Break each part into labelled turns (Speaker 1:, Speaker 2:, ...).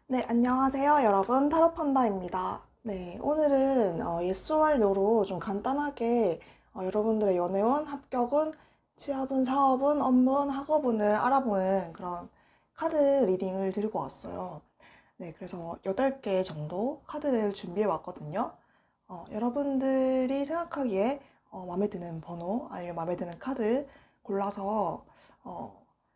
Speaker 1: 네, 안녕하세요, 여러분. 타로판다입니다. 네, 오늘은 yes or no로 좀 간단하게 여러분들의 연애운, 합격운, 취업운, 사업운, 업무운, 학업운을 알아보는 그런 카드 리딩을 들고 왔어요. 네, 그래서 8개 정도 카드를 준비해 왔거든요. 여러분들이 생각하기에 마음에 드는 번호 아니면 마음에 드는 카드 골라서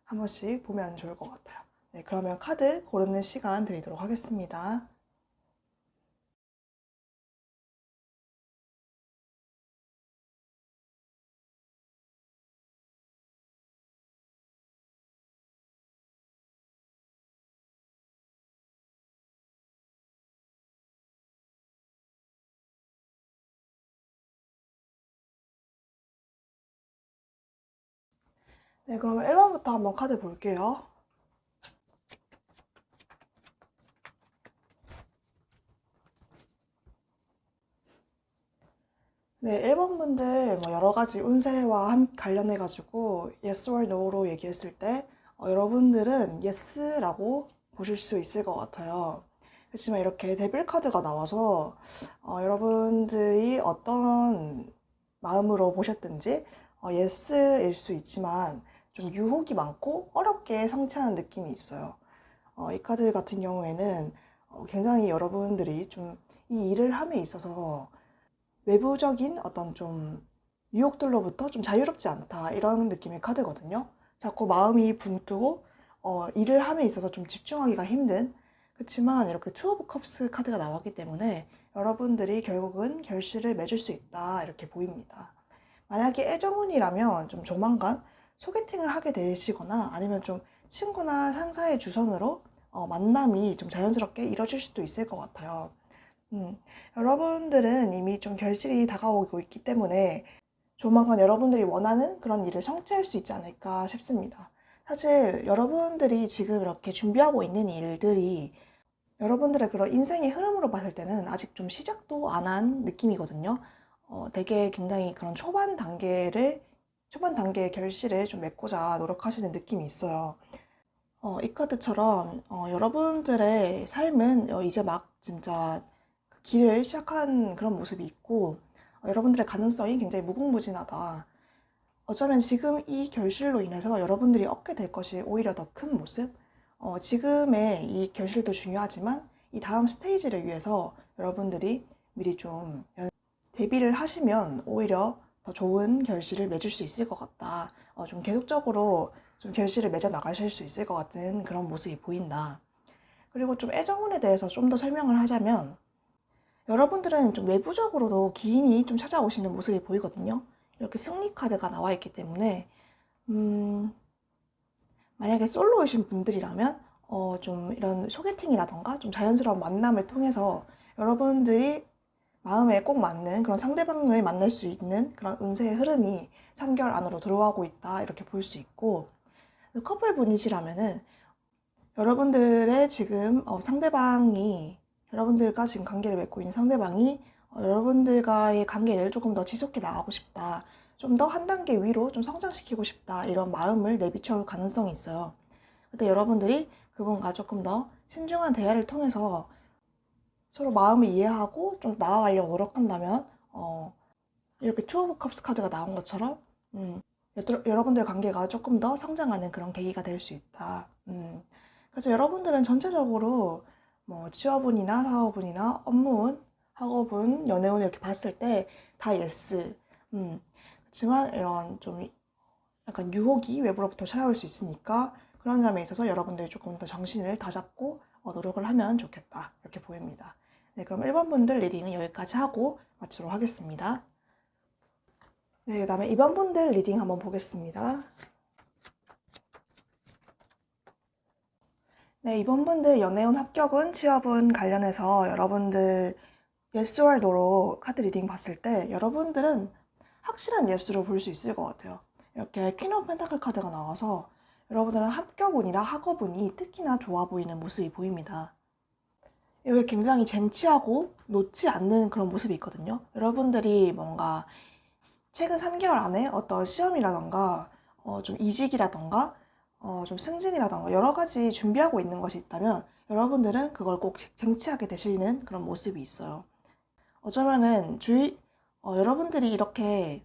Speaker 1: 한 번씩 보면 좋을 것 같아요. 네, 그러면 카드 고르는 시간 드리도록 하겠습니다. 네, 그러면 1번부터 한번 카드 볼게요. 네, 1번 분들 뭐 여러 가지 운세와 관련해가지고 yes or no로 얘기했을 때 여러분들은 yes라고 보실 수 있을 것 같아요. 그렇지만 이렇게 데빌 카드가 나와서 여러분들이 어떤 마음으로 보셨든지 yes일 수 있지만 좀 유혹이 많고 어렵게 성취하는 느낌이 있어요. 이 카드 같은 경우에는 굉장히 여러분들이 좀 이 일을 함에 있어서 외부적인 어떤 좀 유혹들로부터 좀 자유롭지 않다 이런 느낌의 카드거든요. 자꾸 마음이 붕 뜨고 일을 함에 있어서 좀 집중하기가 힘든. 그렇지만 이렇게 투 오브 컵스 카드가 나왔기 때문에 여러분들이 결국은 결실을 맺을 수 있다 이렇게 보입니다. 만약에 애정운이라면 좀 조만간 소개팅을 하게 되시거나 아니면 좀 친구나 상사의 주선으로 만남이 좀 자연스럽게 이뤄질 수도 있을 것 같아요. 음, 여러분들은 이미 좀 결실이 다가오고 있기 때문에 조만간 여러분들이 원하는 그런 일을 성취할 수 있지 않을까 싶습니다. 사실 여러분들이 지금 이렇게 준비하고 있는 일들이 여러분들의 그런 인생의 흐름으로 봤을 때는 아직 좀 시작도 안 한 느낌이거든요. 되게 굉장히 그런 초반 단계의 결실을 좀 맺고자 노력하시는 느낌이 있어요. 이 카드처럼 여러분들의 삶은 이제 막 진짜 그 길을 시작한 그런 모습이 있고 여러분들의 가능성이 굉장히 무궁무진하다. 어쩌면 지금 이 결실로 인해서 여러분들이 얻게 될 것이 오히려 더 큰 모습? 지금의 이 결실도 중요하지만 이 다음 스테이지를 위해서 여러분들이 미리 좀 대비를 하시면 오히려 더 좋은 결실을 맺을 수 있을 것 같다. 좀 계속적으로 좀 결실을 맺어 나가실 수 있을 것 같은 그런 모습이 보인다. 그리고 좀 애정운에 대해서 좀 더 설명을 하자면 여러분들은 좀 외부적으로도 기인이 좀 찾아오시는 모습이 보이거든요. 이렇게 승리 카드가 나와 있기 때문에 음, 만약에 솔로이신 분들이라면 좀 이런 소개팅이라던가 좀 자연스러운 만남을 통해서 여러분들이 마음에 꼭 맞는 그런 상대방을 만날 수 있는 그런 운세의 흐름이 3개월 안으로 들어가고 있다 이렇게 볼 수 있고 커플 분이시라면은 여러분들의 지금 상대방이 여러분들과 지금 관계를 맺고 있는 상대방이 여러분들과의 관계를 조금 더 지속해 나가고 싶다. 좀 더 한 단계 위로 좀 성장시키고 싶다. 이런 마음을 내비쳐올 가능성이 있어요. 그때 여러분들이 그분과 조금 더 신중한 대화를 통해서 서로 마음을 이해하고 좀 나아가려고 노력한다면 이렇게 투 오브 컵스 카드가 나온 것처럼 여러분들 관계가 조금 더 성장하는 그런 계기가 될 수 있다. 그래서 여러분들은 전체적으로 뭐 취업운이나 사업운이나 업무운, 학업운, 연애운 이렇게 봤을 때 다 예스. 그렇지만 이런 좀 약간 유혹이 외부로부터 찾아올 수 있으니까 그런 점에 있어서 여러분들이 조금 더 정신을 다잡고 노력을 하면 좋겠다. 이렇게 보입니다. 네, 그럼 1번 분들 리딩은 여기까지 하고 마치도록 하겠습니다. 네, 그다음에 2번 분들 리딩 한번 보겠습니다. 네, 이번 분들 연애운 합격은 취업은 관련해서 여러분들 yes or no로 카드 리딩 봤을 때 여러분들은 확실한 예스로 볼 수 있을 것 같아요. 이렇게 퀸 오브 펜타클 카드가 나와서 여러분들은 합격운이나 학업운이 특히나 좋아 보이는 모습이 보입니다. 이렇게 굉장히 쟁취하고 놓지 않는 그런 모습이 있거든요. 여러분들이 뭔가 최근 3개월 안에 어떤 시험이라던가 좀 이직이라던가 좀 승진이라던가 여러 가지 준비하고 있는 것이 있다면 여러분들은 그걸 꼭 쟁취하게 되시는 그런 모습이 있어요. 어쩌면은 여러분들이 이렇게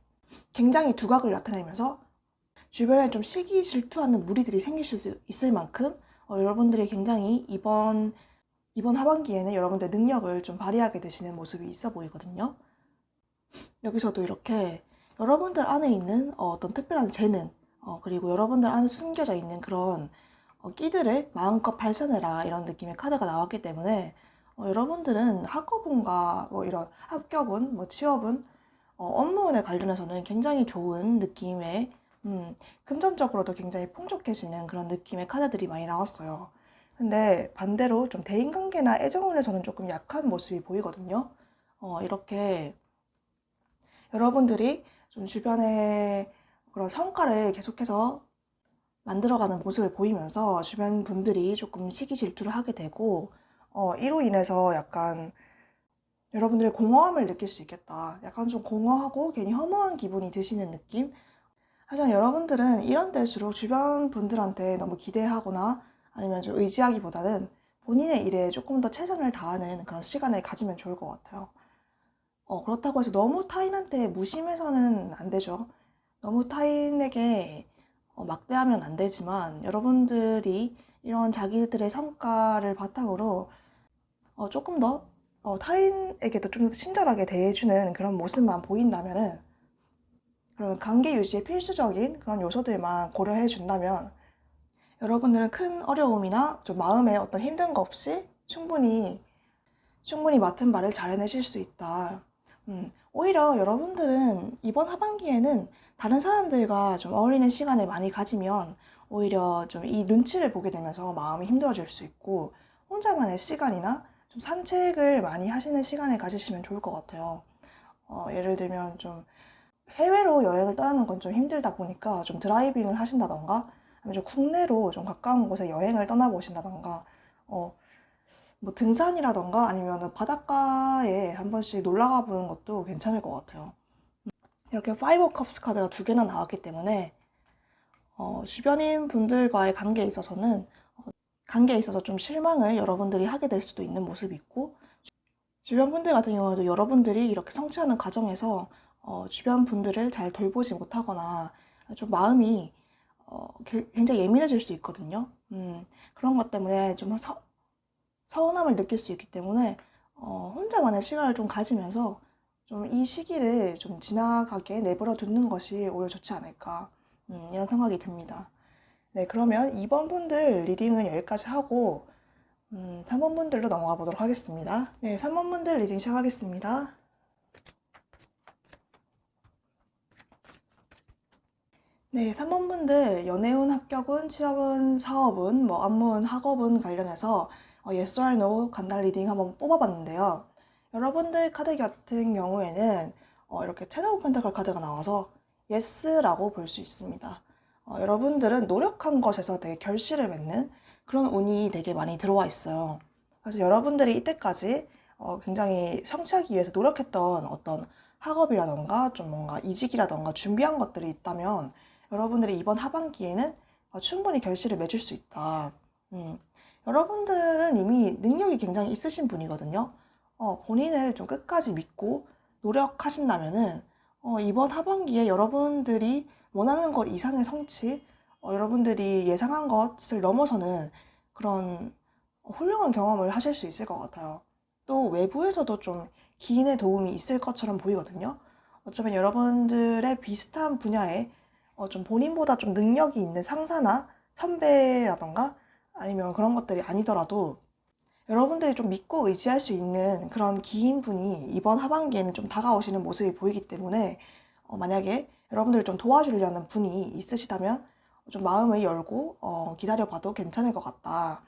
Speaker 1: 굉장히 두각을 나타내면서 주변에 좀 시기 질투하는 무리들이 생기실 수 있을 만큼 여러분들이 굉장히 이번 하반기에는 여러분들의 능력을 좀 발휘하게 되시는 모습이 있어 보이거든요. 여기서도 이렇게 여러분들 안에 있는 어떤 특별한 재능, 그리고 여러분들 안에 숨겨져 있는 그런 끼들을 마음껏 발산해라 이런 느낌의 카드가 나왔기 때문에 여러분들은 학업운과 뭐 이런 합격운, 뭐 취업운, 업무운에 관련해서는 굉장히 좋은 느낌의 금전적으로도 굉장히 풍족해지는 그런 느낌의 카드들이 많이 나왔어요. 근데 반대로 좀 대인관계나 애정운에서는 조금 약한 모습이 보이거든요. 이렇게 여러분들이 좀 주변에 그런 성과를 계속해서 만들어가는 모습을 보이면서 주변 분들이 조금 시기 질투를 하게 되고, 이로 인해서 약간 여러분들의 공허함을 느낄 수 있겠다. 약간 좀 공허하고 괜히 허무한 기분이 드시는 느낌? 하지만 여러분들은 이런 때일수록 주변 분들한테 너무 기대하거나 아니면 좀 의지하기보다는 본인의 일에 조금 더 최선을 다하는 그런 시간을 가지면 좋을 것 같아요. 그렇다고 해서 너무 타인한테 무심해서는 안 되죠. 너무 타인에게 막대하면 안 되지만 여러분들이 이런 자기들의 성과를 바탕으로 조금 더 타인에게도 좀 더 친절하게 대해주는 그런 모습만 보인다면은 그런 관계 유지에 필수적인 그런 요소들만 고려해 준다면 여러분들은 큰 어려움이나 좀 마음에 어떤 힘든 거 없이 충분히 맡은 바를 잘 해내실 수 있다. 오히려 여러분들은 이번 하반기에는 다른 사람들과 좀 어울리는 시간을 많이 가지면 오히려 좀 이 눈치를 보게 되면서 마음이 힘들어질 수 있고 혼자만의 시간이나 좀 산책을 많이 하시는 시간을 가지시면 좋을 것 같아요. 예를 들면 좀 해외로 여행을 떠나는 건 좀 힘들다 보니까 좀 드라이빙을 하신다던가 아니면 좀 국내로 좀 가까운 곳에 여행을 떠나보신다던가 뭐 등산이라던가 아니면 바닷가에 한 번씩 놀러 가보는 것도 괜찮을 것 같아요. 이렇게 파이브 컵스 카드가 두 개나 나왔기 때문에 주변인 분들과의 관계에 있어서 좀 실망을 여러분들이 하게 될 수도 있는 모습이 있고 주변 분들 같은 경우에도 여러분들이 이렇게 성취하는 과정에서 주변 분들을 잘 돌보지 못하거나 좀 마음이 굉장히 예민해질 수 있거든요. 그런 것 때문에 좀 서운함을 느낄 수 있기 때문에 혼자만의 시간을 좀 가지면서 좀 이 시기를 좀 지나가게 내버려 두는 것이 오히려 좋지 않을까 이런 생각이 듭니다. 네, 그러면 2번 분들 리딩은 여기까지 하고 3번 분들로 넘어가 보도록 하겠습니다. 네, 3번 분들 리딩 시작하겠습니다. 네, 3번 분들 연애운, 합격운, 취업운, 사업운, 뭐 업무운, 학업운 관련해서 yes or no 간단 리딩 한번 뽑아봤는데요. 여러분들 카드 같은 경우에는 이렇게 텐 오브 펜타클 카드가 나와서 yes라고 볼 수 있습니다. 여러분들은 노력한 것에서 되게 결실을 맺는 그런 운이 되게 많이 들어와 있어요. 그래서 여러분들이 이때까지 굉장히 성취하기 위해서 노력했던 어떤 학업이라던가 좀 뭔가 이직이라던가 준비한 것들이 있다면 여러분들이 이번 하반기에는 충분히 결실을 맺을 수 있다. 여러분들은 이미 능력이 굉장히 있으신 분이거든요. 본인을 좀 끝까지 믿고 노력하신다면은 이번 하반기에 여러분들이 원하는 것 이상의 성취, 여러분들이 예상한 것을 넘어서는 그런 훌륭한 경험을 하실 수 있을 것 같아요. 또 외부에서도 좀 기인의 도움이 있을 것처럼 보이거든요. 어쩌면 여러분들의 비슷한 분야에 좀 본인보다 좀 능력이 있는 상사나 선배라던가 아니면 그런 것들이 아니더라도 여러분들이 좀 믿고 의지할 수 있는 그런 기인분이 이번 하반기에는 좀 다가오시는 모습이 보이기 때문에 만약에 여러분들을 좀 도와주려는 분이 있으시다면 좀 마음을 열고 기다려봐도 괜찮을 것 같다.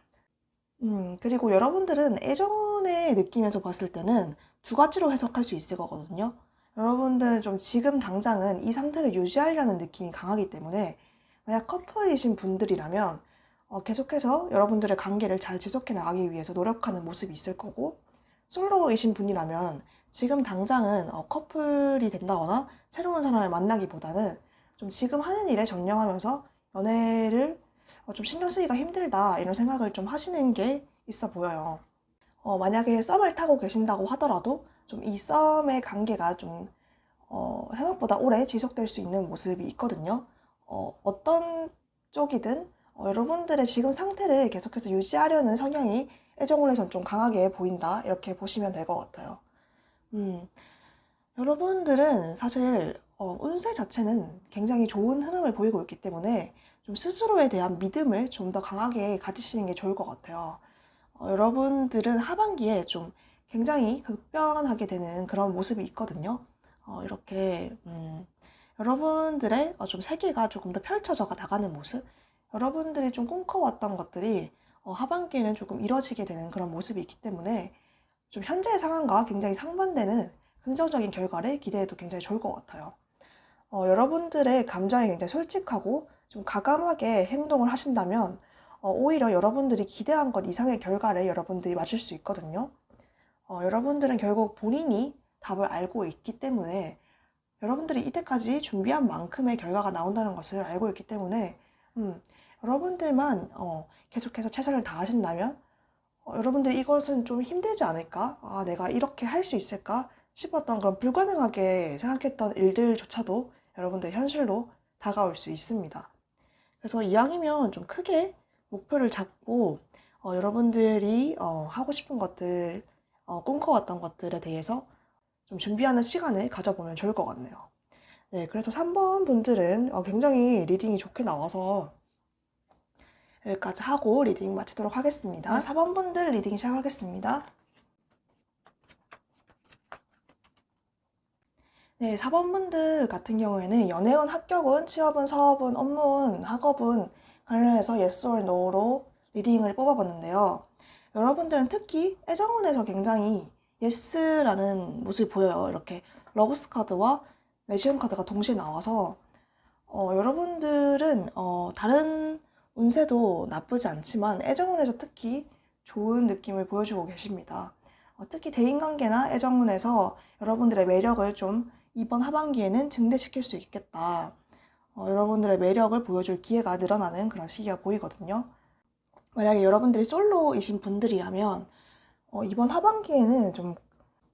Speaker 1: 그리고 여러분들은 애정의 느낌에서 봤을 때는 두 가지로 해석할 수 있을 거거든요. 여러분들은 좀 지금 당장은 이 상태를 유지하려는 느낌이 강하기 때문에 만약 커플이신 분들이라면 계속해서 여러분들의 관계를 잘 지속해 나가기 위해서 노력하는 모습이 있을 거고 솔로이신 분이라면 지금 당장은 커플이 된다거나 새로운 사람을 만나기보다는 좀 지금 하는 일에 전념하면서 연애를 좀 신경 쓰기가 힘들다 이런 생각을 좀 하시는 게 있어 보여요. 만약에 썸을 타고 계신다고 하더라도 좀 이 썸의 관계가 좀 생각보다 오래 지속될 수 있는 모습이 있거든요. 어떤 쪽이든 여러분들의 지금 상태를 계속해서 유지하려는 성향이 애정운에선 좀 강하게 보인다. 이렇게 보시면 될 것 같아요. 여러분들은 사실 운세 자체는 굉장히 좋은 흐름을 보이고 있기 때문에 좀 스스로에 대한 믿음을 좀 더 강하게 가지시는 게 좋을 것 같아요. 여러분들은 하반기에 좀 굉장히 급변하게 되는 그런 모습이 있거든요. 이렇게 여러분들의 좀 세계가 조금 더 펼쳐져 나가는 모습, 여러분들이 좀 꿈꿔왔던 것들이 하반기에는 조금 이뤄지게 되는 그런 모습이 있기 때문에 좀 현재의 상황과 굉장히 상반되는 긍정적인 결과를 기대해도 굉장히 좋을 것 같아요. 여러분들의 감정이 굉장히 솔직하고 좀 과감하게 행동을 하신다면 오히려 여러분들이 기대한 것 이상의 결과를 여러분들이 맞을 수 있거든요. 여러분들은 결국 본인이 답을 알고 있기 때문에 여러분들이 이때까지 준비한 만큼의 결과가 나온다는 것을 알고 있기 때문에 여러분들만 계속해서 최선을 다하신다면 여러분들이 이것은 좀 힘들지 않을까? 아, 내가 이렇게 할 수 있을까? 싶었던 그런 불가능하게 생각했던 일들조차도 여러분들 현실로 다가올 수 있습니다. 그래서 이왕이면 좀 크게 목표를 잡고 여러분들이 하고 싶은 것들, 꿈꿔왔던 것들에 대해서 좀 준비하는 시간을 가져보면 좋을 것 같네요. 네, 그래서 3번 분들은 굉장히 리딩이 좋게 나와서 여기까지 하고 리딩 마치도록 하겠습니다. 네, 4번 분들 리딩 시작하겠습니다. 네, 4번 분들 같은 경우에는 연애운, 합격운, 취업운, 사업운, 업무운, 학업운 관련해서 yes or no로 리딩을 뽑아봤는데요. 여러분들은 특히 애정운에서 굉장히 yes라는 모습이 보여요. 이렇게 러브스 카드와 매지움 카드가 동시에 나와서 여러분들은 다른 운세도 나쁘지 않지만 애정운에서 특히 좋은 느낌을 보여주고 계십니다. 특히 대인관계나 애정운에서 여러분들의 매력을 좀 이번 하반기에는 증대시킬 수 있겠다. 여러분들의 매력을 보여줄 기회가 늘어나는 그런 시기가 보이거든요. 만약에 여러분들이 솔로이신 분들이라면 이번 하반기에는 좀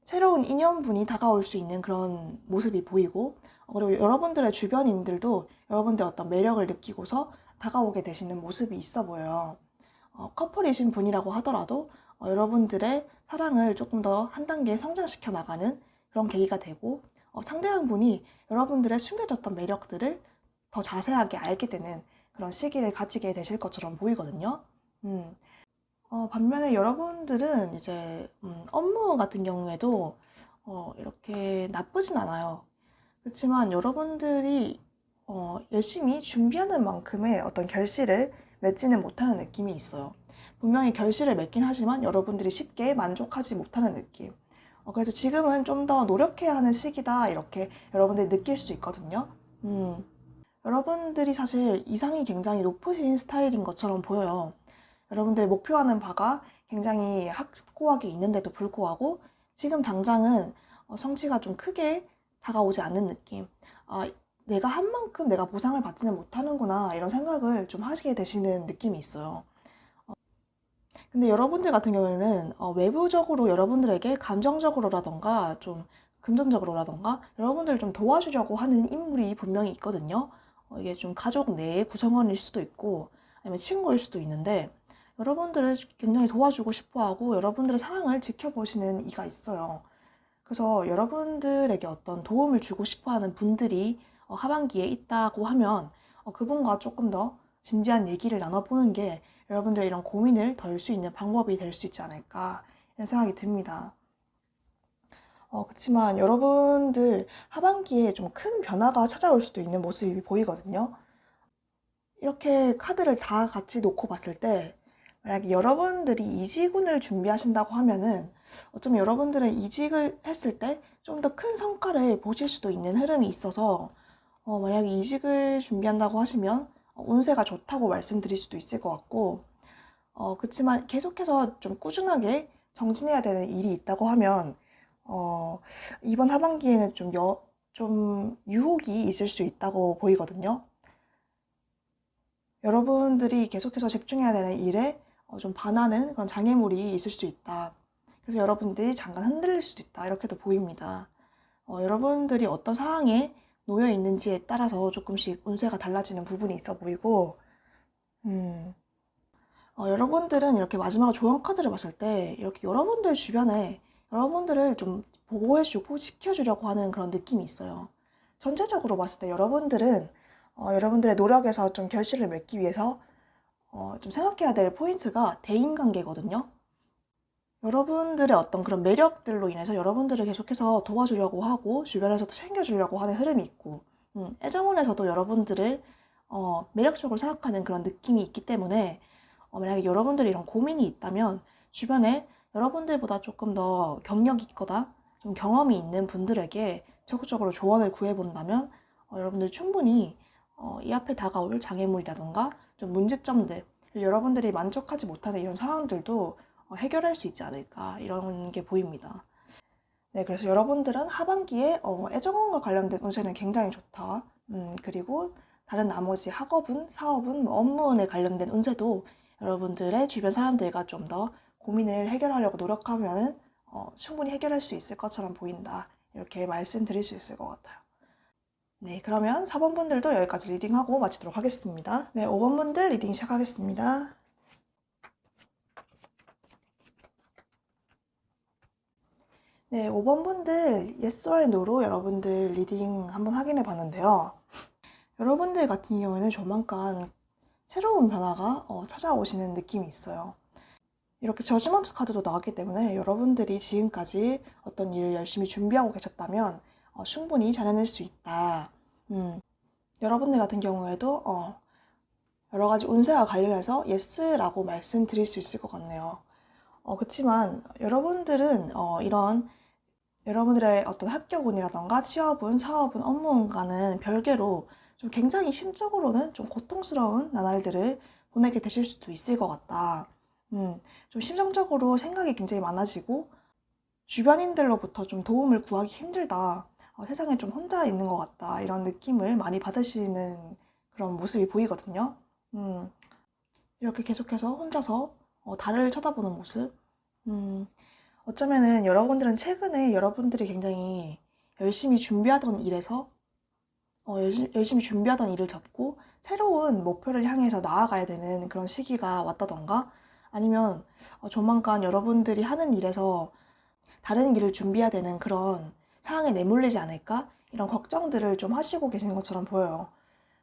Speaker 1: 새로운 인연분이 다가올 수 있는 그런 모습이 보이고 그리고 여러분들의 주변인들도 여러분들의 어떤 매력을 느끼고서 다가오게 되시는 모습이 있어 보여요. 커플이신 분이라고 하더라도 여러분들의 사랑을 조금 더 한 단계 성장시켜 나가는 그런 계기가 되고 상대방 분이 여러분들의 숨겨졌던 매력들을 더 자세하게 알게 되는 그런 시기를 가지게 되실 것처럼 보이거든요. 반면에 여러분들은 이제 업무 같은 경우에도 이렇게 나쁘진 않아요. 그렇지만 여러분들이 열심히 준비하는 만큼의 어떤 결실을 맺지는 못하는 느낌이 있어요. 분명히 결실을 맺긴 하지만 여러분들이 쉽게 만족하지 못하는 느낌. 그래서 지금은 좀 더 노력해야 하는 시기다 이렇게 여러분들이 느낄 수 있거든요. 여러분들이 사실 이상이 굉장히 높으신 스타일인 것처럼 보여요. 여러분들이 목표하는 바가 굉장히 확고하게 있는데도 불구하고 지금 당장은 성취가 좀 크게 다가오지 않는 느낌. 내가 한 만큼 내가 보상을 받지는 못하는구나 이런 생각을 좀 하시게 되시는 느낌이 있어요. 근데 여러분들 같은 경우에는 외부적으로 여러분들에게 감정적으로라던가 좀 금전적으로라던가 여러분들을 좀 도와주려고 하는 인물이 분명히 있거든요. 이게 좀 가족 내의 구성원일 수도 있고 아니면 친구일 수도 있는데 여러분들을 굉장히 도와주고 싶어하고 여러분들의 상황을 지켜보시는 이가 있어요. 그래서 여러분들에게 어떤 도움을 주고 싶어하는 분들이 하반기에 있다고 하면 그분과 조금 더 진지한 얘기를 나눠보는 게 여러분들의 이런 고민을 덜 수 있는 방법이 될 수 있지 않을까 이런 생각이 듭니다. 그렇지만 여러분들 하반기에 좀 큰 변화가 찾아올 수도 있는 모습이 보이거든요. 이렇게 카드를 다 같이 놓고 봤을 때 만약에 여러분들이 이직운을 준비하신다고 하면은 어쩌면 여러분들은 이직을 했을 때 좀 더 큰 성과를 보실 수도 있는 흐름이 있어서 만약에 이직을 준비한다고 하시면 운세가 좋다고 말씀드릴 수도 있을 것 같고 그렇지만 계속해서 좀 꾸준하게 정진해야 되는 일이 있다고 하면 이번 하반기에는 좀 유혹이 있을 수 있다고 보이거든요. 여러분들이 계속해서 집중해야 되는 일에 좀 반하는 그런 장애물이 있을 수 있다. 그래서 여러분들이 잠깐 흔들릴 수도 있다. 이렇게도 보입니다. 여러분들이 어떤 상황에 놓여 있는지에 따라서 조금씩 운세가 달라지는 부분이 있어 보이고, 여러분들은 이렇게 마지막 조언 카드를 봤을 때 이렇게 여러분들 주변에 여러분들을 좀 보호해주고 지켜주려고 하는 그런 느낌이 있어요. 전체적으로 봤을 때 여러분들은 여러분들의 노력에서 좀 결실을 맺기 위해서 좀 생각해야 될 포인트가 대인관계거든요. 여러분들의 어떤 그런 매력들로 인해서 여러분들을 계속해서 도와주려고 하고 주변에서도 챙겨주려고 하는 흐름이 있고, 애정원에서도 여러분들을 매력적으로 생각하는 그런 느낌이 있기 때문에 만약에 여러분들이 이런 고민이 있다면 주변에 여러분들보다 조금 더 경력이 있거나 좀 경험이 있는 분들에게 적극적으로 조언을 구해본다면 여러분들 충분히 이 앞에 다가올 장애물이라던가 좀 문제점들, 여러분들이 만족하지 못하는 이런 상황들도 해결할 수 있지 않을까 이런 게 보입니다. 네, 그래서 여러분들은 하반기에 애정원과 관련된 운세는 굉장히 좋다. 그리고 다른 나머지 학업운, 사업운, 업무운에 관련된 운세도 여러분들의 주변 사람들과 좀 더 고민을 해결하려고 노력하면 충분히 해결할 수 있을 것처럼 보인다. 이렇게 말씀드릴 수 있을 것 같아요. 네, 그러면 4번 분들도 여기까지 리딩하고 마치도록 하겠습니다. 네, 5번 분들 리딩 시작하겠습니다. 네, 5번 분들 yes or no로 여러분들 리딩 한번 확인해 봤는데요. 여러분들 같은 경우에는 조만간 새로운 변화가 찾아오시는 느낌이 있어요. 이렇게 저지먼트 카드도 나왔기 때문에 여러분들이 지금까지 어떤 일을 열심히 준비하고 계셨다면 충분히 잘해낼 수 있다. 여러분들 같은 경우에도 여러 가지 운세와 관련해서 yes라고 말씀드릴 수 있을 것 같네요. 그렇지만 여러분들은 이런 여러분들의 어떤 합격운이라던가 취업운, 사업운, 업무운과는 별개로 좀 굉장히 심적으로는 좀 고통스러운 나날들을 보내게 되실 수도 있을 것 같다. 좀 심정적으로 생각이 굉장히 많아지고 주변인들로부터 좀 도움을 구하기 힘들다. 세상에 좀 혼자 있는 것 같다. 이런 느낌을 많이 받으시는 그런 모습이 보이거든요. 이렇게 계속해서 혼자서 달을 쳐다보는 모습. 어쩌면은 여러분들은 최근에 여러분들이 굉장히 열심히 준비하던 일에서 열심히 준비하던 일을 접고 새로운 목표를 향해서 나아가야 되는 그런 시기가 왔다던가 아니면 조만간 여러분들이 하는 일에서 다른 일을 준비해야 되는 그런 상황에 내몰리지 않을까? 이런 걱정들을 좀 하시고 계시는 것처럼 보여요.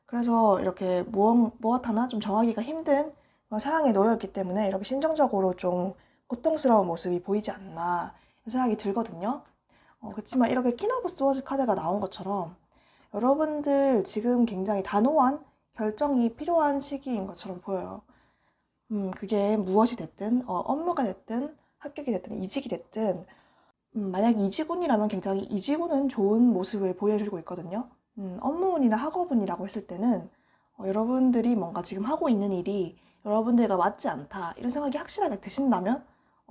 Speaker 1: 그래서 이렇게 무엇 하나 좀 정하기가 힘든 그런 상황에 놓여 있기 때문에 이렇게 심정적으로 좀 고통스러운 모습이 보이지 않나 생각이 들거든요. 그렇지만 이렇게 퀸 오브 스워즈 카드가 나온 것처럼 여러분들 지금 굉장히 단호한 결정이 필요한 시기인 것처럼 보여요. 그게 무엇이 됐든, 업무가 됐든, 합격이 됐든, 이직이 됐든, 만약 이직운이라면 굉장히 이직운은 좋은 모습을 보여주고 있거든요. 업무운이나 학업운이라고 했을 때는 여러분들이 뭔가 지금 하고 있는 일이 여러분들과 맞지 않다, 이런 생각이 확실하게 드신다면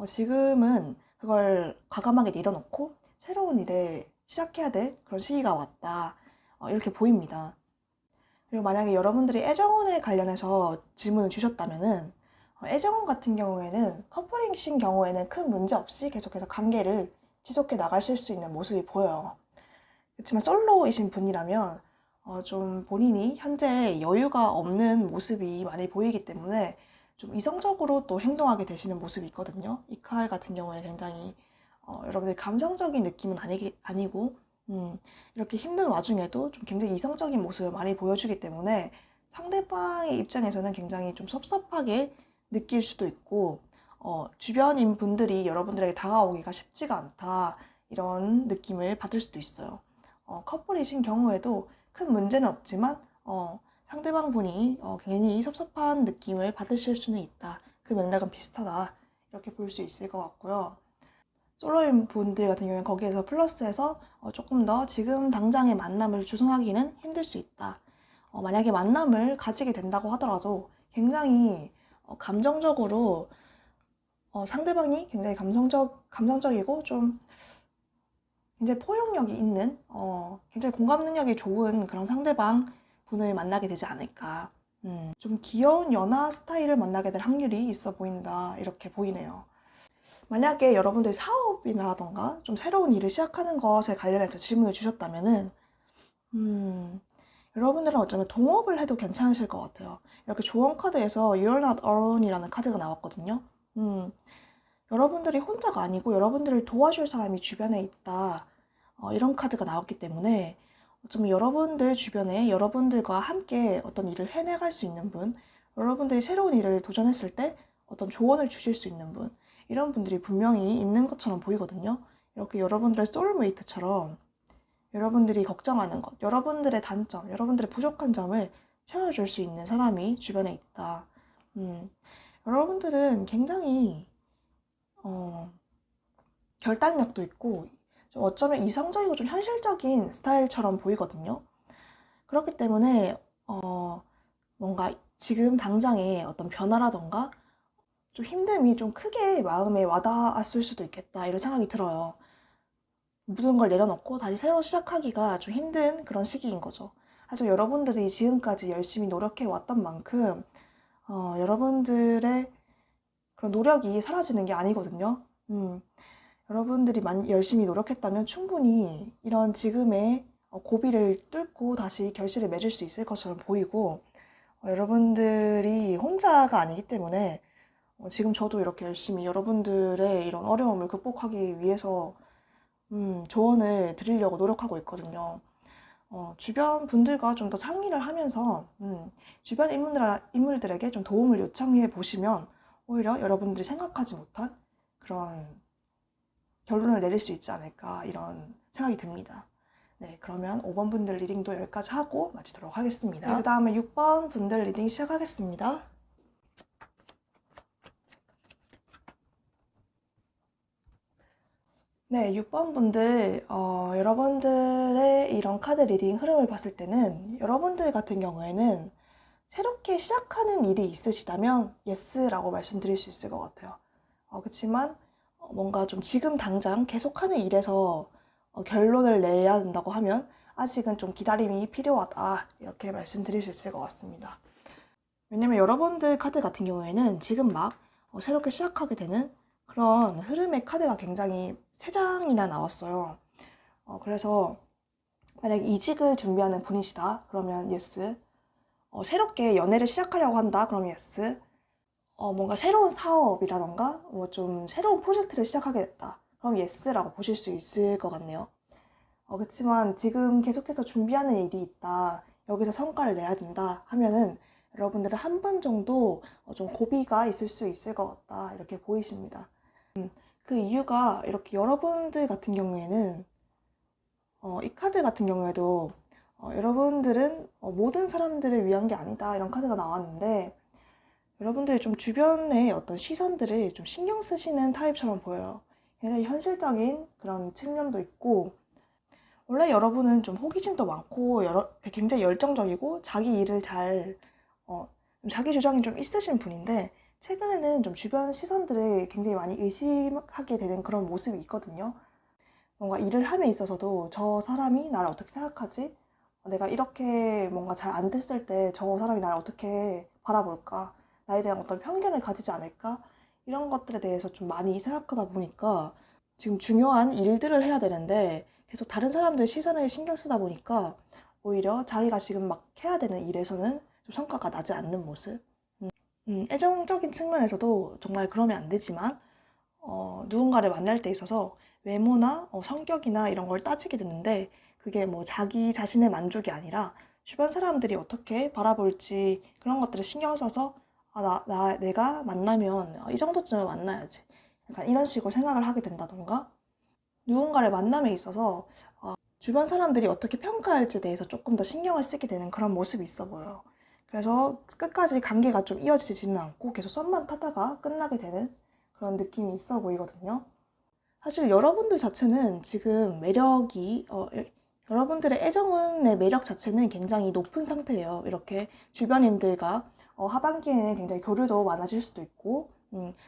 Speaker 1: 지금은 그걸 과감하게 내려놓고 새로운 일에 시작해야 될 그런 시기가 왔다. 이렇게 보입니다. 그리고 만약에 여러분들이 애정운에 관련해서 질문을 주셨다면은 애정운 같은 경우에는 커플이신 경우에는 큰 문제 없이 계속해서 관계를 지속해 나가실 수 있는 모습이 보여요. 그렇지만 솔로이신 분이라면 좀 본인이 현재 여유가 없는 모습이 많이 보이기 때문에 좀 이성적으로 또 행동하게 되시는 모습이 있거든요. 이 칼 같은 경우에 굉장히 여러분들 감성적인 느낌은 아니고 이렇게 힘든 와중에도 좀 굉장히 이성적인 모습을 많이 보여주기 때문에 상대방의 입장에서는 굉장히 좀 섭섭하게 느낄 수도 있고 주변인 분들이 여러분들에게 다가오기가 쉽지가 않다 이런 느낌을 받을 수도 있어요. 커플이신 경우에도 큰 문제는 없지만 상대방 분이 괜히 섭섭한 느낌을 받으실 수는 있다. 그 맥락은 비슷하다 이렇게 볼 수 있을 것 같고요. 솔로인 분들 같은 경우는 거기에서 플러스해서 조금 더 지금 당장의 만남을 주선하기는 힘들 수 있다. 만약에 만남을 가지게 된다고 하더라도 굉장히 감정적으로 상대방이 굉장히 감정적이고 좀 굉장히 포용력이 있는 굉장히 공감 능력이 좋은 그런 상대방 분을 만나게 되지 않을까. 좀 귀여운 연하 스타일을 만나게 될 확률이 있어 보인다. 이렇게 보이네요. 만약에 여러분들이 사업이라던가 좀 새로운 일을 시작하는 것에 관련해서 질문을 주셨다면은, 여러분들은 어쩌면 동업을 해도 괜찮으실 것 같아요. 이렇게 조언 카드에서 You're not alone이라는 카드가 나왔거든요. 여러분들이 혼자가 아니고 여러분들을 도와줄 사람이 주변에 있다. 이런 카드가 나왔기 때문에 어쩌면 여러분들 주변에 여러분들과 함께 어떤 일을 해나갈 수 있는 분, 여러분들이 새로운 일을 도전했을 때 어떤 조언을 주실 수 있는 분, 이런 분들이 분명히 있는 것처럼 보이거든요. 이렇게 여러분들의 소울메이트처럼 여러분들이 걱정하는 것, 여러분들의 단점, 여러분들의 부족한 점을 채워줄 수 있는 사람이 주변에 있다. 여러분들은 굉장히 결단력도 있고 좀 어쩌면 이성적이고 좀 현실적인 스타일처럼 보이거든요. 그렇기 때문에 뭔가 지금 당장의 어떤 변화라던가 좀 힘듦이 좀 크게 마음에 와닿았을 수도 있겠다 이런 생각이 들어요. 모든 걸 내려놓고 다시 새로 시작하기가 좀 힘든 그런 시기인 거죠. 하지만 여러분들이 지금까지 열심히 노력해 왔던 만큼 여러분들의 그런 노력이 사라지는 게 아니거든요. 여러분들이 열심히 노력했다면 충분히 이런 지금의 고비를 뚫고 다시 결실을 맺을 수 있을 것처럼 보이고, 여러분들이 혼자가 아니기 때문에 지금 저도 이렇게 열심히 여러분들의 이런 어려움을 극복하기 위해서 조언을 드리려고 노력하고 있거든요. 주변 분들과 좀 더 상의를 하면서 주변 인물들에게 좀 도움을 요청해 보시면 오히려 여러분들이 생각하지 못한 그런 결론을 내릴 수 있지 않을까 이런 생각이 듭니다. 네, 그러면 5번 분들 리딩도 여기까지 하고 마치도록 하겠습니다. 네, 그 다음에 6번 분들 리딩 시작하겠습니다. 네, 6번 분들, 여러분들의 이런 카드 리딩 흐름을 봤을 때는 여러분들 같은 경우에는 새롭게 시작하는 일이 있으시다면 예스라고 말씀드릴 수 있을 것 같아요. 그렇지만 뭔가 좀 지금 당장 계속하는 일에서 결론을 내야 된다고 하면 아직은 좀 기다림이 필요하다 이렇게 말씀드릴 수 있을 것 같습니다. 왜냐면 여러분들 카드 같은 경우에는 지금 막 새롭게 시작하게 되는 그런 흐름의 카드가 굉장히 3장이나 나왔어요. 그래서 만약에 이직을 준비하는 분이시다 그러면 예스, 새롭게 연애를 시작하려고 한다 그러면 예스, 뭔가 새로운 사업이라던가 뭐 좀 새로운 프로젝트를 시작하게 됐다 그럼 예스라고 보실 수 있을 것 같네요. 그렇지만 지금 계속해서 준비하는 일이 있다, 여기서 성과를 내야 된다 하면은 여러분들은 한 번 정도 좀 고비가 있을 수 있을 것 같다 이렇게 보이십니다. 그 이유가 이렇게 여러분들 같은 경우에는 이 카드 같은 경우에도 여러분들은 모든 사람들을 위한 게 아니다 이런 카드가 나왔는데 여러분들이 좀 주변의 어떤 시선들을 좀 신경 쓰시는 타입처럼 보여요. 굉장히 현실적인 그런 측면도 있고, 원래 여러분은 좀 호기심도 많고 굉장히 열정적이고 자기 일을 자기 주장이 좀 있으신 분인데 최근에는 좀 주변 시선들을 굉장히 많이 의심하게 되는 그런 모습이 있거든요. 뭔가 일을 함에 있어서도 저 사람이 나를 어떻게 생각하지? 내가 이렇게 뭔가 잘 안 됐을 때 저 사람이 나를 어떻게 바라볼까? 나에 대한 어떤 편견을 가지지 않을까? 이런 것들에 대해서 좀 많이 생각하다 보니까 지금 중요한 일들을 해야 되는데 계속 다른 사람들의 시선을 신경 쓰다 보니까 오히려 자기가 지금 막 해야 되는 일에서는 좀 성과가 나지 않는 모습. 애정적인 측면에서도 정말 그러면 안 되지만 누군가를 만날 때 있어서 외모나 성격이나 이런 걸 따지게 되는데 그게 뭐 자기 자신의 만족이 아니라 주변 사람들이 어떻게 바라볼지 그런 것들을 신경 써서 내가 만나면 이 정도쯤은 만나야지 약간 이런 식으로 생각을 하게 된다던가, 누군가를 만남에 있어서 주변 사람들이 어떻게 평가할지에 대해서 조금 더 신경을 쓰게 되는 그런 모습이 있어 보여요. 그래서 끝까지 관계가 좀 이어지지는 않고 계속 썸만 타다가 끝나게 되는 그런 느낌이 있어 보이거든요. 사실 여러분들 자체는 지금 매력이 여러분들의 애정의 매력 자체는 굉장히 높은 상태예요. 이렇게 주변인들과 하반기에는 굉장히 교류도 많아질 수도 있고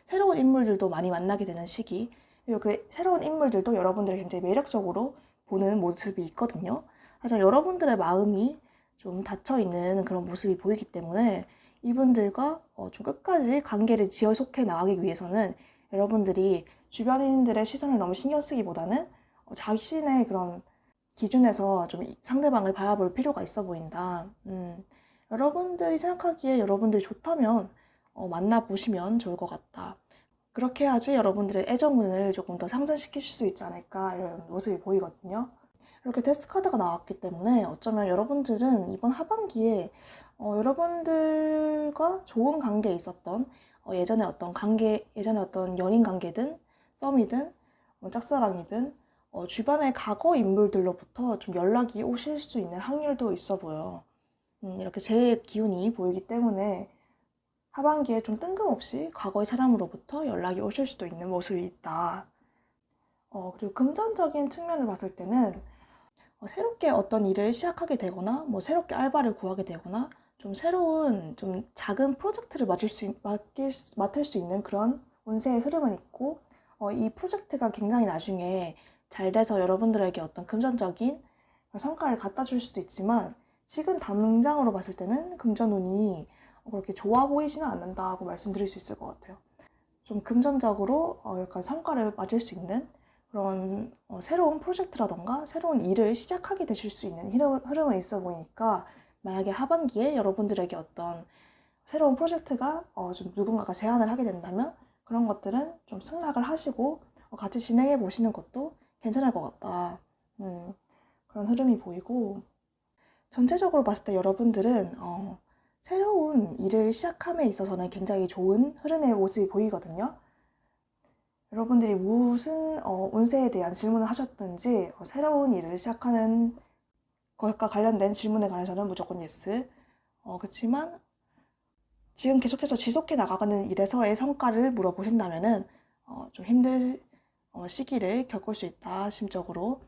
Speaker 1: 새로운 인물들도 많이 만나게 되는 시기, 그리고 그 새로운 인물들도 여러분들을 굉장히 매력적으로 보는 모습이 있거든요. 하지만 여러분들의 마음이 좀 닫혀있는 그런 모습이 보이기 때문에 이분들과 좀 끝까지 관계를 지어속해 나가기 위해서는 여러분들이 주변인들의 시선을 너무 신경 쓰기보다는 자신의 그런 기준에서 좀 상대방을 바라볼 필요가 있어 보인다. 여러분들이 생각하기에 여러분들이 좋다면 만나보시면 좋을 것 같다. 그렇게 해야지 여러분들의 애정운을 조금 더 상승시키실 수 있지 않을까 이런 모습이 보이거든요. 이렇게 데스카드가 나왔기 때문에 어쩌면 여러분들은 이번 하반기에 여러분들과 좋은 관계에 있었던 예전에 어떤 연인 관계든 썸이든 짝사랑이든 주변의 과거 인물들로부터 좀 연락이 오실 수 있는 확률도 있어 보여요. 이렇게 제 기운이 보이기 때문에 하반기에 좀 뜬금없이 과거의 사람으로부터 연락이 오실 수도 있는 모습이 있다. 그리고 금전적인 측면을 봤을 때는 새롭게 어떤 일을 시작하게 되거나 새롭게 알바를 구하게 되거나 좀 새로운 좀 작은 프로젝트를 맡을 수 있는 그런 운세의 흐름은 있고 이 프로젝트가 굉장히 나중에 잘 돼서 여러분들에게 어떤 금전적인 성과를 갖다 줄 수도 있지만 지금 당장으로 봤을 때는 금전운이 그렇게 좋아 보이지는 않는다고 말씀드릴 수 있을 것 같아요. 좀 금전적으로 약간 성과를 맞을 수 있는 그런 새로운 프로젝트라던가 새로운 일을 시작하게 되실 수 있는 흐름은 있어 보이니까 만약에 하반기에 여러분들에게 어떤 새로운 프로젝트가 좀 누군가가 제안을 하게 된다면 그런 것들은 좀 승낙을 하시고 같이 진행해 보시는 것도 괜찮을 것 같다. 그런 흐름이 보이고 전체적으로 봤을 때 여러분들은 새로운 일을 시작함에 있어서는 굉장히 좋은 흐름의 모습이 보이거든요. 여러분들이 무슨 운세에 대한 질문을 하셨든지 새로운 일을 시작하는 것과 관련된 질문에 관해서는 무조건 예스. 그렇지만 지금 계속해서 지속해 나가는 일에서의 성과를 물어보신다면은 좀 힘들 시기를 겪을 수 있다 심적으로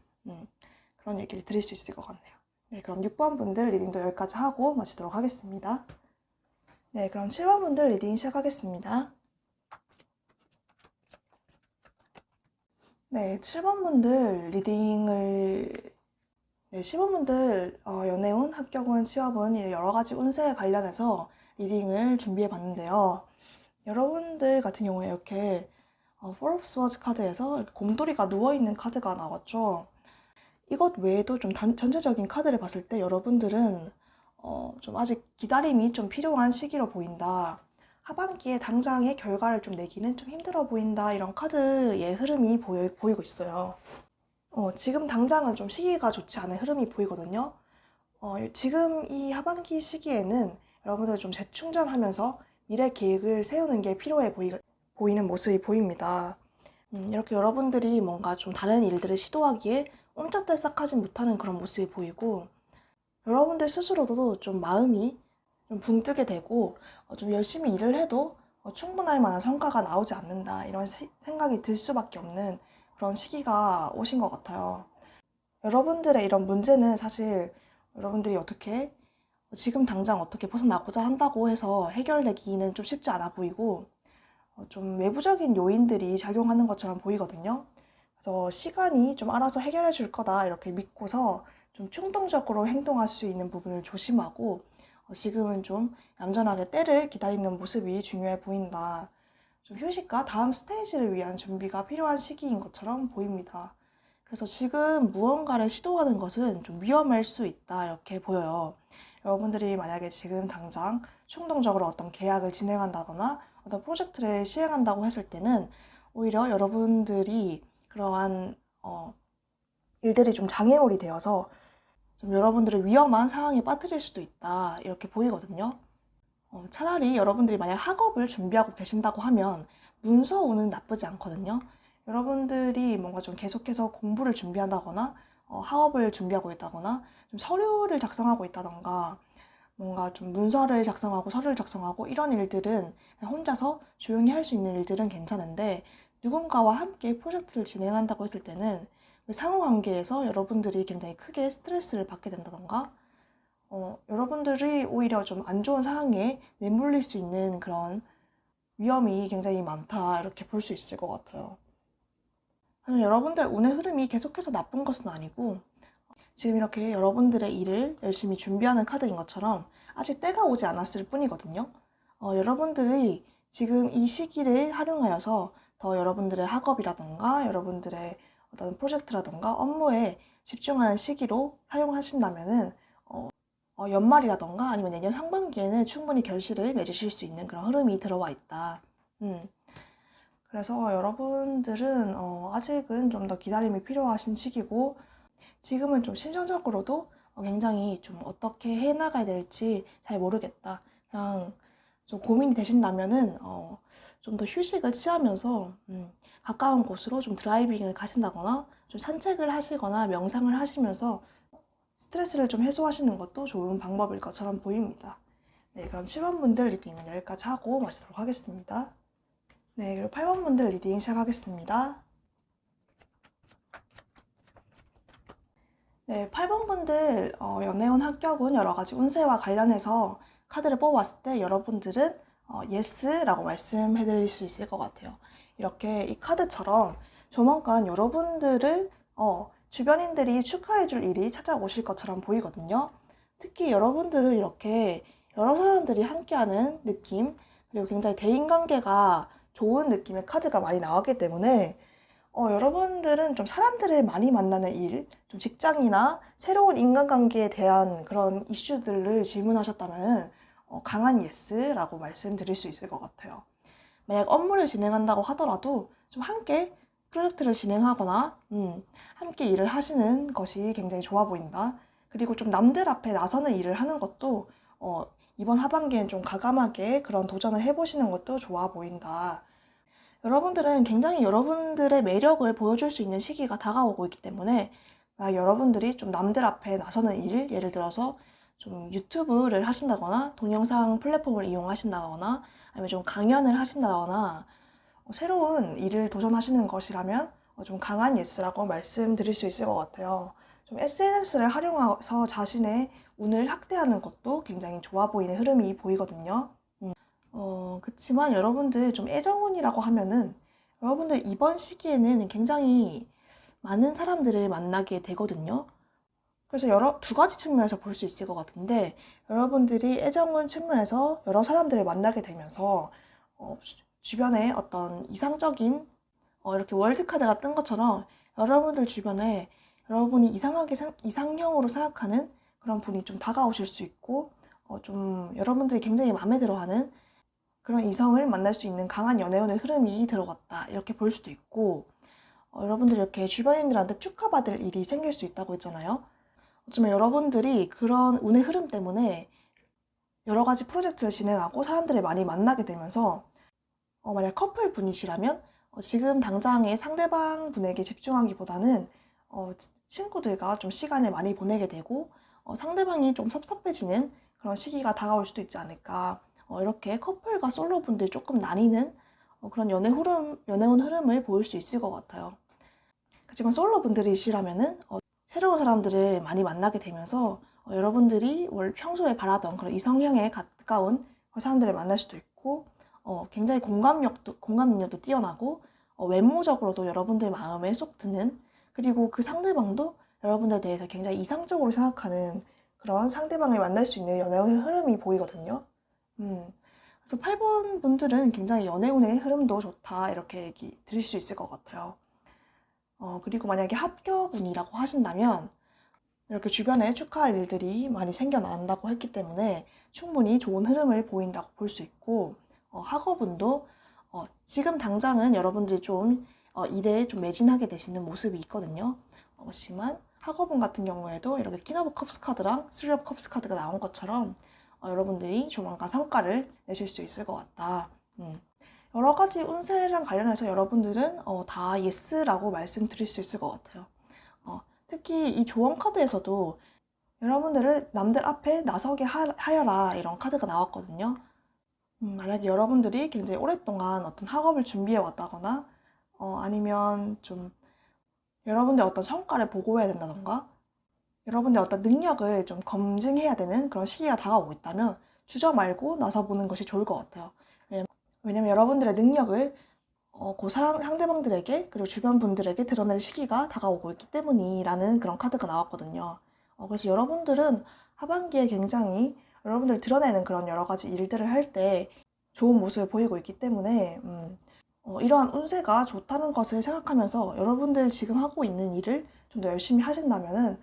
Speaker 1: 그런 얘기를 드릴 수 있을 것 같네요. 네, 그럼 6번 분들 리딩도 여기까지 하고 마치도록 하겠습니다. 네, 그럼 7번 분들 리딩 시작하겠습니다. 네, 7번 분들 리딩을 10번 분들 연애운, 합격운, 취업운 여러 가지 운세에 관련해서 리딩을 준비해 봤는데요. 여러분들 같은 경우에 이렇게 Four of Swords 카드에서 이렇게 곰돌이가 누워있는 카드가 나왔죠. 이것 외에도 좀 전체적인 카드를 봤을 때 여러분들은 좀 아직 기다림이 좀 필요한 시기로 보인다. 하반기에 당장의 결과를 좀 내기는 좀 힘들어 보인다. 이런 카드의 흐름이 보이고 있어요. 지금 당장은 좀 시기가 좋지 않은 흐름이 보이거든요. 지금 이 하반기 시기에는 여러분들 좀 재충전하면서 미래 계획을 세우는 게 필요해 보이는 모습이 보입니다. 이렇게 여러분들이 뭔가 좀 다른 일들을 시도하기에 옴짝달싹하지 못하는 그런 모습이 보이고 여러분들 스스로도 좀 마음이 좀 붕뜨게 되고 좀 열심히 일을 해도 충분할 만한 성과가 나오지 않는다 이런 생각이 들 수밖에 없는 그런 시기가 오신 것 같아요. 여러분들의 이런 문제는 사실 여러분들이 어떻게 지금 당장 어떻게 벗어나고자 한다고 해서 해결되기는 좀 쉽지 않아 보이고 좀 외부적인 요인들이 작용하는 것처럼 보이거든요. 그래서 시간이 좀 알아서 해결해 줄 거다 이렇게 믿고서 좀 충동적으로 행동할 수 있는 부분을 조심하고 지금은 좀 얌전하게 때를 기다리는 모습이 중요해 보인다. 좀 휴식과 다음 스테이지를 위한 준비가 필요한 시기인 것처럼 보입니다. 그래서 지금 무언가를 시도하는 것은 좀 위험할 수 있다 이렇게 보여요. 여러분들이 만약에 지금 당장 충동적으로 어떤 계약을 진행한다거나 어떤 프로젝트를 시행한다고 했을 때는 오히려 여러분들이 그러한 일들이 좀 장애물이 되어서 좀 여러분들을 위험한 상황에 빠뜨릴 수도 있다 이렇게 보이거든요. 차라리 여러분들이 만약 학업을 준비하고 계신다고 하면 문서운은 나쁘지 않거든요. 여러분들이 뭔가 좀 계속해서 공부를 준비한다거나 학업을 준비하고 있다거나 좀 서류를 작성하고 있다던가 뭔가 좀 문서를 작성하고 서류를 작성하고 이런 일들은 그냥 혼자서 조용히 할 수 있는 일들은 괜찮은데 누군가와 함께 프로젝트를 진행한다고 했을 때는 그 상호관계에서 여러분들이 굉장히 크게 스트레스를 받게 된다던가 여러분들이 오히려 좀 안 좋은 상황에 내몰릴 수 있는 그런 위험이 굉장히 많다 이렇게 볼 수 있을 것 같아요. 여러분들 운의 흐름이 계속해서 나쁜 것은 아니고 지금 이렇게 여러분들의 일을 열심히 준비하는 카드인 것처럼 아직 때가 오지 않았을 뿐이거든요. 여러분들이 지금 이 시기를 활용하여서 더 여러분들의 학업이라던가 여러분들의 어떤 프로젝트라던가 업무에 집중하는 시기로 사용하신다면은 연말이라던가 아니면 내년 상반기에는 충분히 결실을 맺으실 수 있는 그런 흐름이 들어와 있다. 그래서 여러분들은 아직은 좀 더 기다림이 필요하신 시기고 지금은 좀 심정적으로도 굉장히 좀 어떻게 해나가야 될지 잘 모르겠다. 그냥 좀 고민이 되신다면은 좀 더 휴식을 취하면서 가까운 곳으로 좀 드라이빙을 가신다거나 좀 산책을 하시거나 명상을 하시면서 스트레스를 좀 해소하시는 것도 좋은 방법일 것처럼 보입니다. 네, 그럼 7번 분들 리딩은 여기까지 하고 마치도록 하겠습니다. 네, 그리고 8번 분들 리딩 시작하겠습니다. 네, 8번 분들 연애운 합격은 여러 가지 운세와 관련해서 카드를 뽑았을 때 여러분들은 예스라고 말씀해 드릴 수 있을 것 같아요. 이렇게 이 카드처럼 조만간 여러분들을 주변인들이 축하해 줄 일이 찾아오실 것처럼 보이거든요. 특히 여러분들을 이렇게 여러 사람들이 함께하는 느낌, 그리고 굉장히 대인관계가 좋은 느낌의 카드가 많이 나왔기 때문에 여러분들은 좀 사람들을 많이 만나는 일, 좀 직장이나 새로운 인간관계에 대한 그런 이슈들을 질문하셨다면 강한 예스라고 말씀드릴 수 있을 것 같아요. 만약 업무를 진행한다고 하더라도 좀 함께 프로젝트를 진행하거나 함께 일을 하시는 것이 굉장히 좋아 보인다. 그리고 좀 남들 앞에 나서는 일을 하는 것도 이번 하반기엔 좀 과감하게 그런 도전을 해보시는 것도 좋아 보인다. 여러분들은 굉장히 여러분들의 매력을 보여줄 수 있는 시기가 다가오고 있기 때문에 여러분들이 좀 남들 앞에 나서는 일, 예를 들어서 좀 유튜브를 하신다거나 동영상 플랫폼을 이용하신다거나 아니면 좀 강연을 하신다거나 새로운 일을 도전하시는 것이라면 좀 강한 예스라고 말씀드릴 수 있을 것 같아요. 좀 SNS를 활용해서 자신의 운을 확대하는 것도 굉장히 좋아 보이는 흐름이 보이거든요. 그치만 여러분들 좀 애정운이라고 하면은 여러분들 이번 시기에는 굉장히 많은 사람들을 만나게 되거든요. 그래서 두 가지 측면에서 볼 수 있을 것 같은데 여러분들이 애정운 측면에서 여러 사람들을 만나게 되면서 주변에 어떤 이상적인 이렇게 월드카드가 뜬 것처럼 여러분들 주변에 여러분이 이상형으로 생각하는 그런 분이 좀 다가오실 수 있고 좀 여러분들이 굉장히 마음에 들어하는 그런 이성을 만날 수 있는 강한 연애운의 흐름이 들어갔다 이렇게 볼 수도 있고 여러분들이 이렇게 주변인들한테 축하받을 일이 생길 수 있다고 했잖아요. 어쩌면 여러분들이 그런 운의 흐름 때문에 여러 가지 프로젝트를 진행하고 사람들을 많이 만나게 되면서 만약 커플 분이시라면 지금 당장의 상대방 분에게 집중하기보다는 친구들과 좀 시간을 많이 보내게 되고 상대방이 좀 섭섭해지는 그런 시기가 다가올 수도 있지 않을까. 이렇게 커플과 솔로 분들 조금 나뉘는 그런 연애운 흐름을 보일 수 있을 것 같아요. 하지만 솔로 분들이시라면은 새로운 사람들을 많이 만나게 되면서 여러분들이 평소에 바라던 그런 이성향에 가까운 사람들을 만날 수도 있고 굉장히 공감 능력도 뛰어나고 외모적으로도 여러분들 마음에 쏙 드는 그리고 그 상대방도 여러분들에 대해서 굉장히 이상적으로 생각하는 그런 상대방을 만날 수 있는 연애운의 흐름이 보이거든요. 그래서 8번 분들은 굉장히 연애운의 흐름도 좋다 이렇게 얘기 드릴 수 있을 것 같아요. 그리고 만약에 합격운이라고 하신다면 이렇게 주변에 축하할 일들이 많이 생겨난다고 했기 때문에 충분히 좋은 흐름을 보인다고 볼 수 있고 학업운도 지금 당장은 여러분들이 좀 일에 좀 매진하게 되시는 모습이 있거든요. 하지만 학업운 같은 경우에도 이렇게 퀸 오브 컵스 카드랑 스리 오브 컵스 카드가 나온 것처럼 여러분들이 조만간 성과를 내실 수 있을 것 같다. 여러 가지 운세랑 관련해서 여러분들은 다 예스라고 말씀드릴 수 있을 것 같아요. 특히 이 조언 카드에서도 여러분들을 남들 앞에 나서게 하여라 이런 카드가 나왔거든요. 만약에 여러분들이 굉장히 오랫동안 어떤 학업을 준비해 왔다거나 아니면 좀 여러분들 어떤 성과를 보고해야 된다던가 여러분들 어떤 능력을 좀 검증해야 되는 그런 시기가 다가오고 있다면 주저 말고 나서 보는 것이 좋을 것 같아요. 왜냐면 여러분들의 능력을 그 상대방들에게 그리고 주변 분들에게 드러낼 시기가 다가오고 있기 때문이라는 그런 카드가 나왔거든요. 그래서 여러분들은 하반기에 굉장히 여러분들 드러내는 그런 여러 가지 일들을 할 때 좋은 모습을 보이고 있기 때문에 이러한 운세가 좋다는 것을 생각하면서 여러분들 지금 하고 있는 일을 좀 더 열심히 하신다면은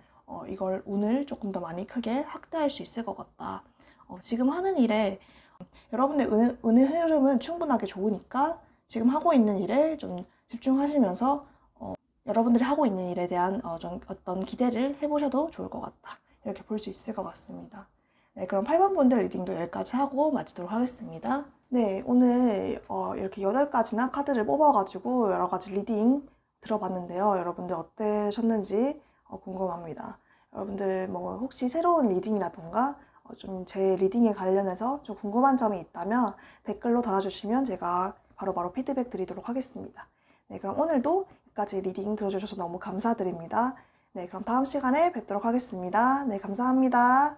Speaker 1: 이걸 운을 조금 더 많이 크게 확대할 수 있을 것 같다. 지금 하는 일에 여러분의 운의 흐름은 충분하게 좋으니까 지금 하고 있는 일에 좀 집중하시면서 여러분들이 하고 있는 일에 대한 좀 어떤 기대를 해보셔도 좋을 것 같다. 이렇게 볼 수 있을 것 같습니다. 네, 그럼 8번 분들 리딩도 여기까지 하고 마치도록 하겠습니다. 네, 오늘 이렇게 8가지나 카드를 뽑아가지고 여러 가지 리딩 들어봤는데요. 여러분들 어떠셨는지 궁금합니다. 여러분들 뭐 혹시 새로운 리딩이라던가 좀 제 리딩에 관련해서 좀 궁금한 점이 있다면 댓글로 달아주시면 제가 바로바로 피드백 드리도록 하겠습니다. 네, 그럼 오늘도 여기까지 리딩 들어주셔서 너무 감사드립니다. 네, 그럼 다음 시간에 뵙도록 하겠습니다. 네, 감사합니다.